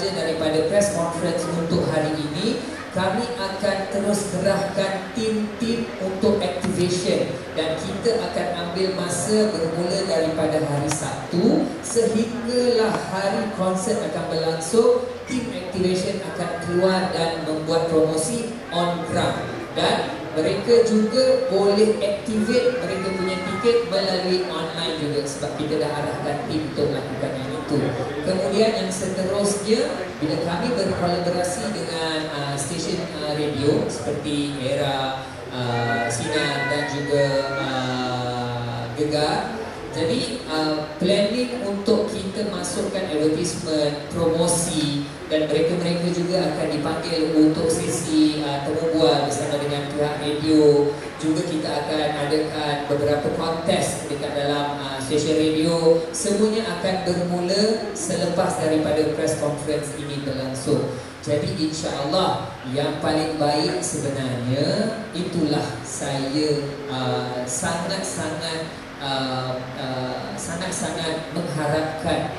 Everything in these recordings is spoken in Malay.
sahaja daripada press conference untuk hari ini. Kami akan terus kerahkan tim-tim untuk activation dan kita akan ambil masa bermula daripada hari Sabtu sehinggalah hari konsert akan berlangsung. Tim activation akan keluar dan membuat promosi on ground, dan mereka juga boleh activate mereka punya tiket melalui online juga, sebab kita dah arahkan tim untuk melakukan yang itu. Kemudian yang seterusnya, bila kami berkolaborasi dengan stesen radio seperti Era, Sinar dan juga Gegar, jadi planning untuk kita masukkan advertisement, promosi, dan mereka-mereka juga akan dipanggil untuk sesi temu bual bersama dengan pihak radio. Juga kita akan adakan beberapa kontes dekat dalam stesen radio. Semuanya akan bermula selepas daripada press conference ini berlangsung. Jadi insya-Allah yang paling baik sebenarnya itulah saya sangat-sangat mengharapkan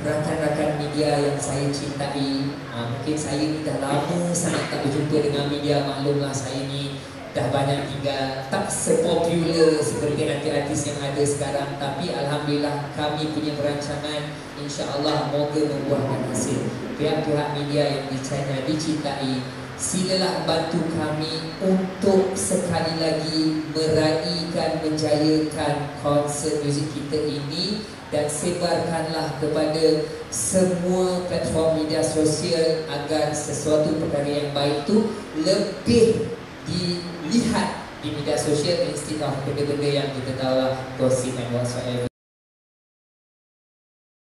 rakan-rakan media yang saya cintai. Mungkin saya ni dah lama sangat tak berjumpa dengan media, maklumlah saya ni dah banyak tinggal, tak sepopular seperti artis-artis yang ada sekarang. Tapi Alhamdulillah kami punya perancangan insya-Allah moga membuahkan hasil. Pihak-pihak media yang dicintai, silalah bantu kami untuk sekali lagi meraihkan, menjayakan konsert muzik kita ini, dan sebarkanlah kepada semua platform media sosial agar sesuatu perkara yang baik itu lebih dilihat di media sosial instead of benda-benda yang kita tahu lah, gosip and whatsoever.